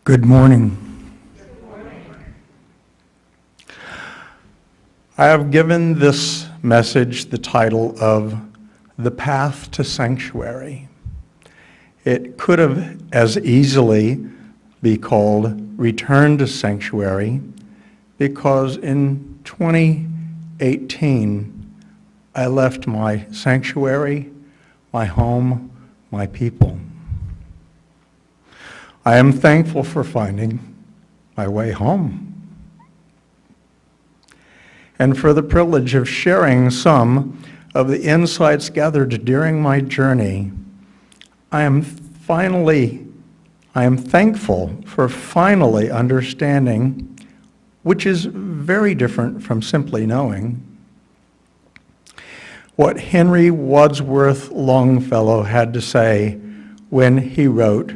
Good morning. I have given this message the title of The Path to Sanctuary. It could have as easily be called Return to Sanctuary, because in 2018, I left my sanctuary, my home, my people. I am thankful for finding my way home and for the privilege of sharing some of the insights gathered during my journey. I am thankful for finally understanding, which is very different from simply knowing, what Henry Wadsworth Longfellow had to say when he wrote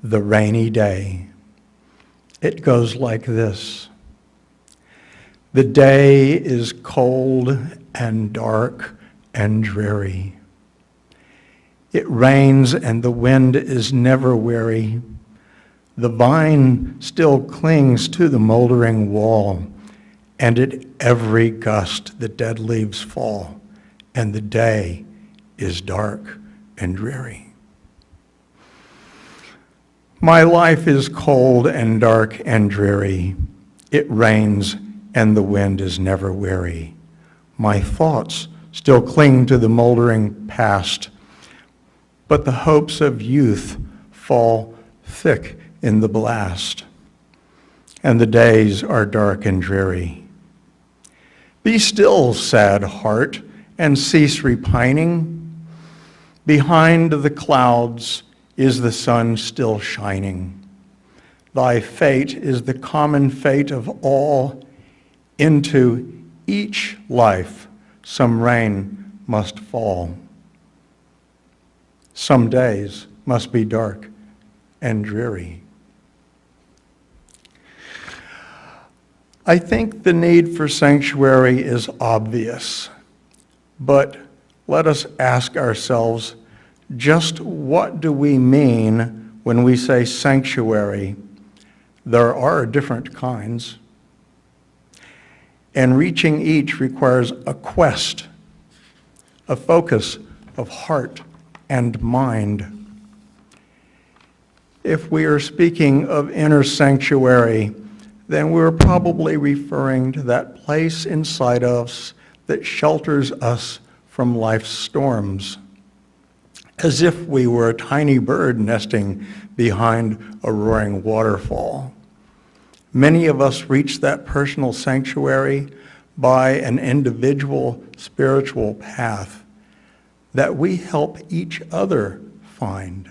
The Rainy Day. It goes like this: the day is cold and dark and dreary. It rains and the wind is never weary. The vine still clings to the moldering wall, and at every gust the dead leaves fall, and the day is dark and dreary. My life is cold and dark and dreary. It rains and the wind is never weary. My thoughts still cling to the moldering past, but the hopes of youth fall thick in the blast, and the days are dark and dreary. Be still, sad heart, and cease repining. Behind the clouds is the sun still shining. Thy fate is the common fate of all. Into each life some rain must fall. Some days must be dark and dreary. I think the need for sanctuary is obvious, but let us ask ourselves, just what do we mean when we say sanctuary? There are different kinds, and reaching each requires a quest, a focus of heart and mind. If we are speaking of inner sanctuary, then we're probably referring to that place inside us that shelters us from life's storms, as if we were a tiny bird nesting behind a roaring waterfall. Many of us reach that personal sanctuary by an individual spiritual path that we help each other find.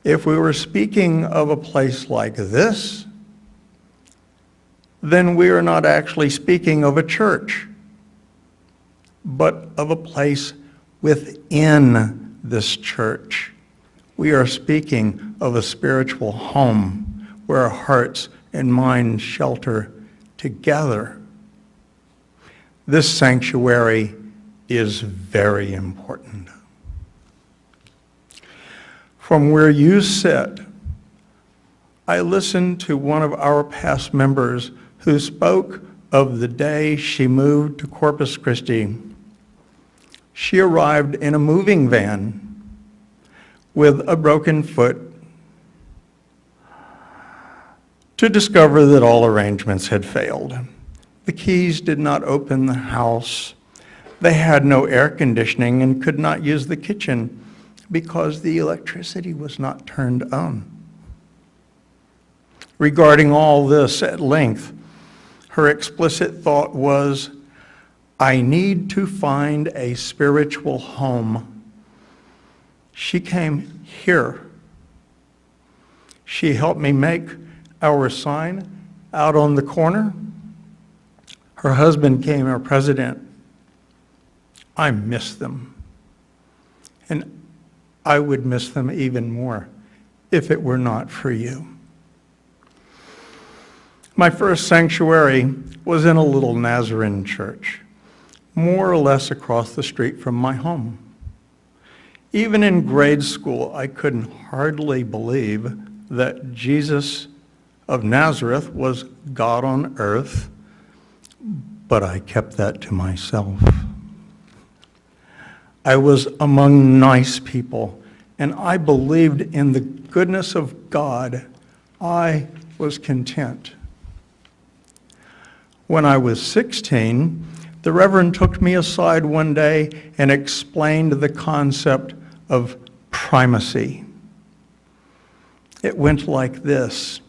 If we were speaking of a place like this, then we are not actually speaking of a church, but of a place within this church. We are speaking of a spiritual home where our hearts and minds shelter together. This sanctuary is very important. From where you sit, I listened to one of our past members who spoke of the day she moved to Corpus Christi. She arrived in a moving van with a broken foot to discover that all arrangements had failed. The keys did not open the house. They had no air conditioning and could not use the kitchen because the electricity was not turned on. Regarding all this at length, her explicit thought was, I need to find a spiritual home. She came here. She helped me make our sign out on the corner. Her husband became our president. I miss them. And I would miss them even more if it were not for you. My first sanctuary was in a little Nazarene church, more or less across the street from my home. Even in grade school, I couldn't hardly believe that Jesus of Nazareth was God on earth, but I kept that to myself. I was among nice people, and I believed in the goodness of God. I was content. When I was 16, the Reverend took me aside one day and explained the concept of primacy. It went like this: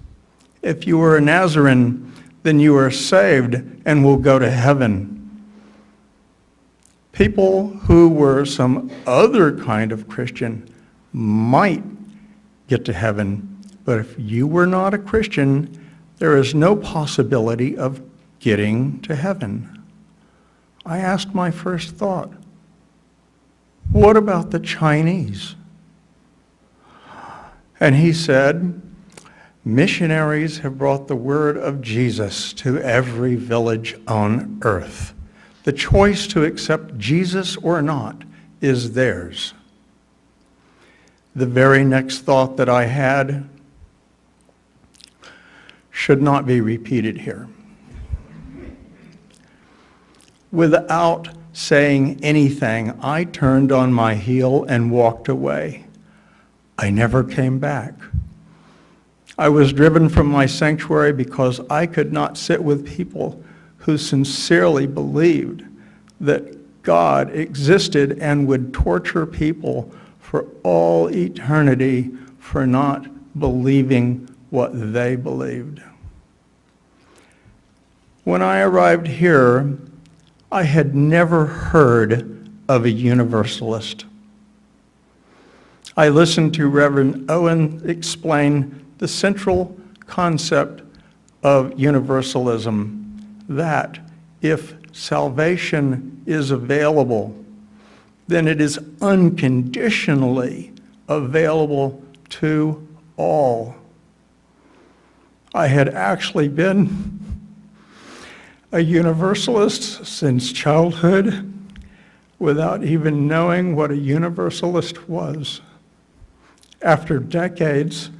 if you were a Nazarene, then you are saved and will go to heaven. People who were some other kind of Christian might get to heaven, but if you were not a Christian, there is no possibility of getting to heaven. I asked my first thought, what about the Chinese? And he said, missionaries have brought the word of Jesus to every village on earth. The choice to accept Jesus or not is theirs. The very next thought that I had should not be repeated here. Without saying anything, I turned on my heel and walked away. I never came back. I was driven from my sanctuary because I could not sit with people who sincerely believed that God existed and would torture people for all eternity for not believing what they believed. When I arrived here, I had never heard of a Universalist. I listened to Reverend Owen explain the central concept of universalism, that if salvation is available, then it is unconditionally available to all. I had actually been a Universalist since childhood without even knowing what a Universalist was. After decades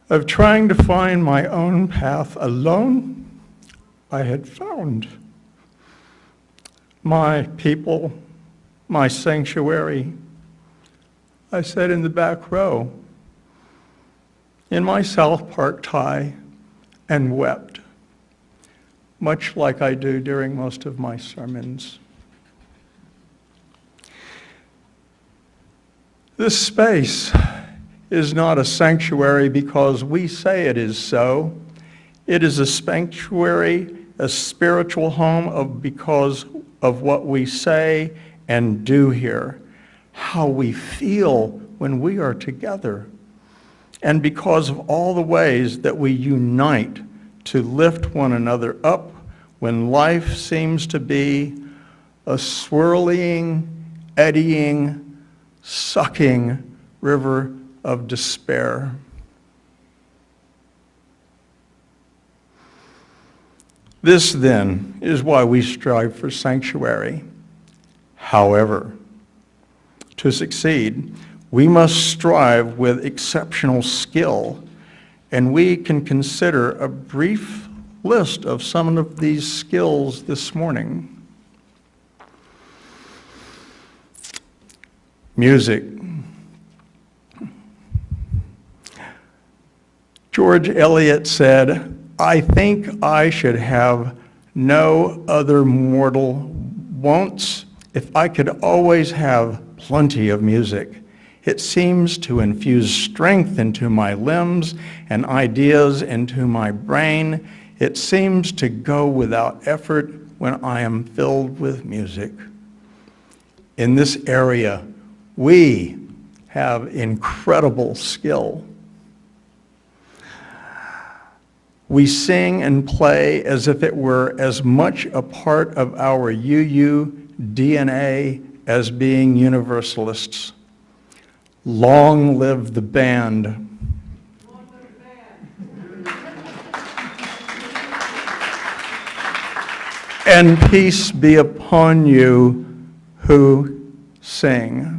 of trying to find my own path alone, I had found my people, my sanctuary. I sat in the back row in my South Park tie and wept, much like I do during most of my sermons. This space is not a sanctuary because we say it is so. It is a sanctuary, a spiritual home because of what we say and do here, how we feel when we are together, and because of all the ways that we unite to lift one another up when life seems to be a swirling, eddying, sucking river of despair. This, then, is why we strive for sanctuary. However, to succeed, we must strive with exceptional skill, and we can consider a brief list of some of these skills this morning. Music. George Eliot said, "I think I should have no other mortal wants if I could always have plenty of music. It seems to infuse strength into my limbs and ideas into my brain. It seems to go without effort when I am filled with music." In this area, we have incredible skill. We sing and play as if it were as much a part of our UU DNA as being Universalists. Long live the band. Long live the band. And peace be upon you who sing.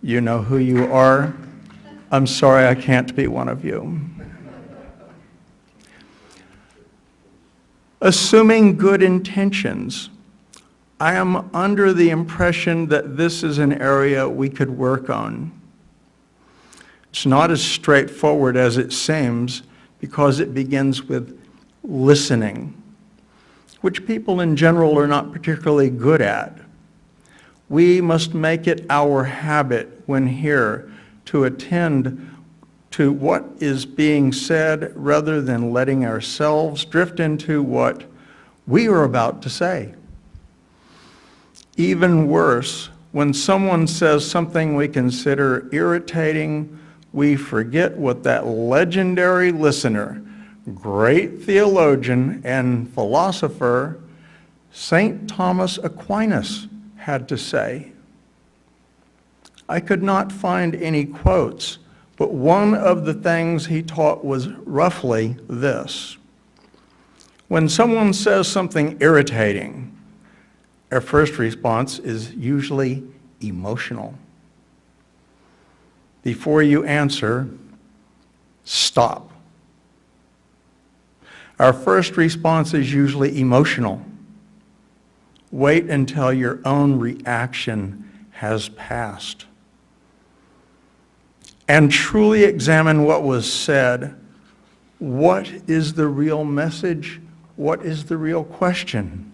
You know who you are. I'm sorry I can't be one of you. Assuming good intentions, I am under the impression that this is an area we could work on. It's not as straightforward as it seems because it begins with listening, which people in general are not particularly good at. We must make it our habit when here to attend to what is being said rather than letting ourselves drift into what we are about to say. Even worse, when someone says something we consider irritating, we forget what that legendary listener, great theologian and philosopher, St. Thomas Aquinas, had to say. I could not find any quotes, but one of the things he taught was roughly this. When someone says something irritating, our first response is usually emotional. Before you answer, stop. Our first response is usually emotional. Wait until your own reaction has passed. And truly examine what was said. What is the real message? What is the real question?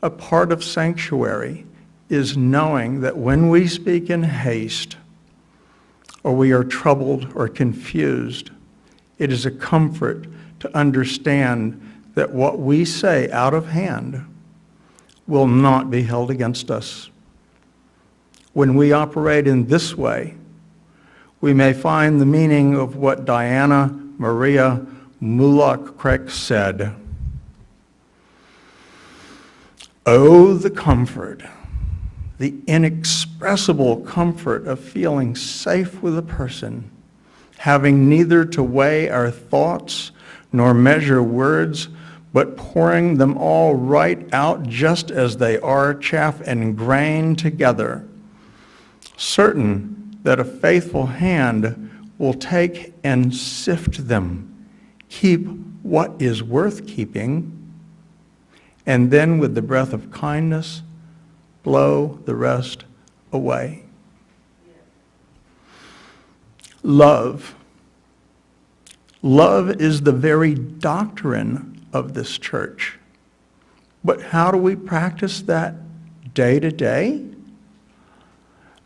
A part of sanctuary is knowing that when we speak in haste, or we are troubled or confused, it is a comfort to understand that what we say out of hand will not be held against us. When we operate in this way, we may find the meaning of what Diana Maria Mulock-Craik said. Oh, the comfort, the inexpressible comfort of feeling safe with a person, having neither to weigh our thoughts nor measure words, but pouring them all right out just as they are, chaff and grain together, certain that a faithful hand will take and sift them, keep what is worth keeping, and then with the breath of kindness, blow the rest away. Love. Love is the very doctrine of this church. But how do we practice that day to day?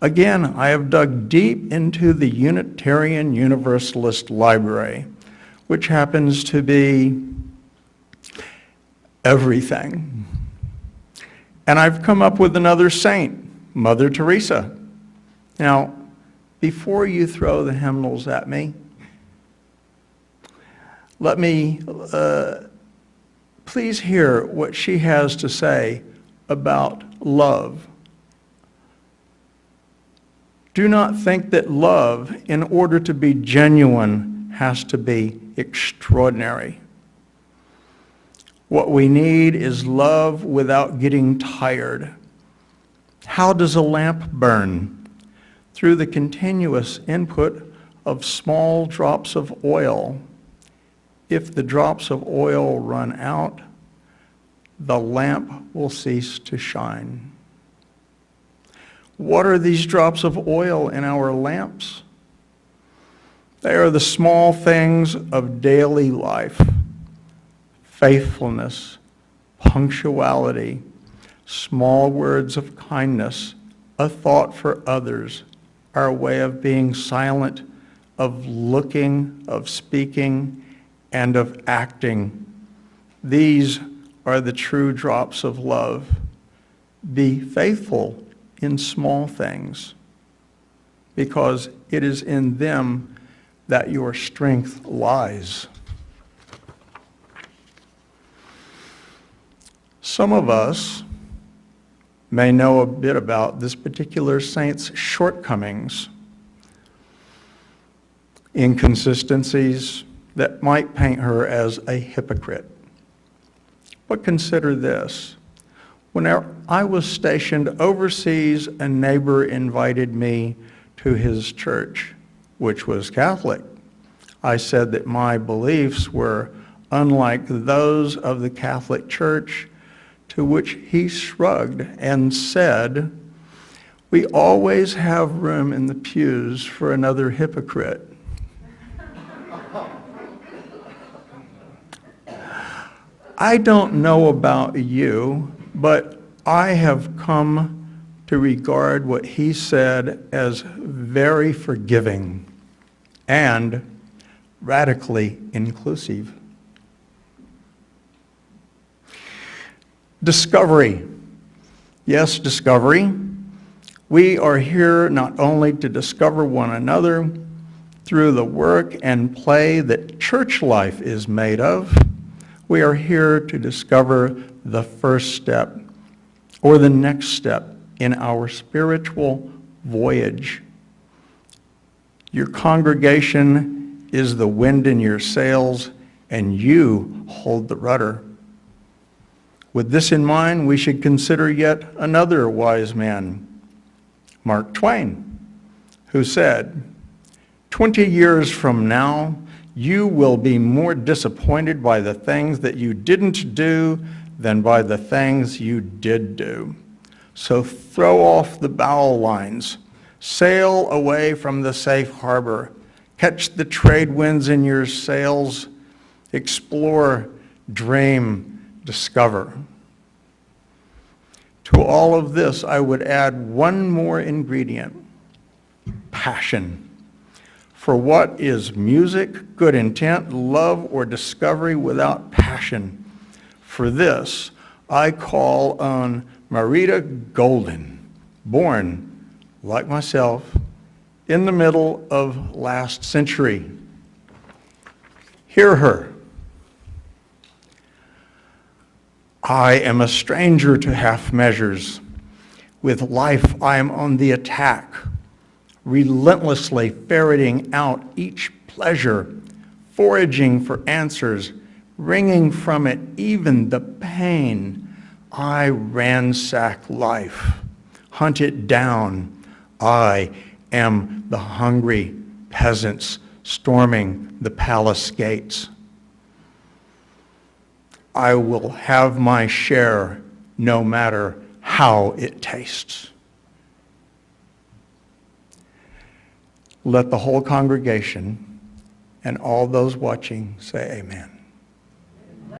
Again, I have dug deep into the Unitarian Universalist Library, which happens to be everything. And I've come up with another saint, Mother Teresa. Now, before you throw the hymnals at me, let me please hear what she has to say about love. Do not think that love, in order to be genuine, has to be extraordinary. What we need is love without getting tired. How does a lamp burn? Through the continuous input of small drops of oil. If the drops of oil run out, the lamp will cease to shine. What are these drops of oil in our lamps? They are the small things of daily life. Faithfulness, punctuality, small words of kindness, a thought for others, our way of being silent, of looking, of speaking, and of acting. These are the true drops of love. Be faithful in small things, because it is in them that your strength lies. Some of us may know a bit about this particular saint's shortcomings, inconsistencies that might paint her as a hypocrite. But consider this. When I was stationed overseas, a neighbor invited me to his church, which was Catholic. I said that my beliefs were unlike those of the Catholic Church, to which he shrugged and said, "We always have room in the pews for another hypocrite." I don't know about you, but I have come to regard what he said as very forgiving and radically inclusive. Discovery. Yes, discovery. We are here not only to discover one another through the work and play that church life is made of. We are here to discover the first step or the next step in our spiritual voyage. Your congregation is the wind in your sails, and you hold the rudder. With this in mind, we should consider yet another wise man, Mark Twain, who said, 20 years from now, you will be more disappointed by the things that you didn't do than by the things you did do. So throw off the bow lines, sail away from the safe harbor, catch the trade winds in your sails, explore, dream, discover. To all of this, I would add one more ingredient, passion. For what is music, good intent, love, or discovery without passion? For this, I call on Marita Golden, born, like myself, in the middle of last century. Hear her. I am a stranger to half measures. With life I am on the attack, relentlessly ferreting out each pleasure, foraging for answers, wringing from it even the pain. I ransack life, hunt it down. I am the hungry peasants storming the palace gates. I will have my share no matter how it tastes. Let the whole congregation and all those watching say amen.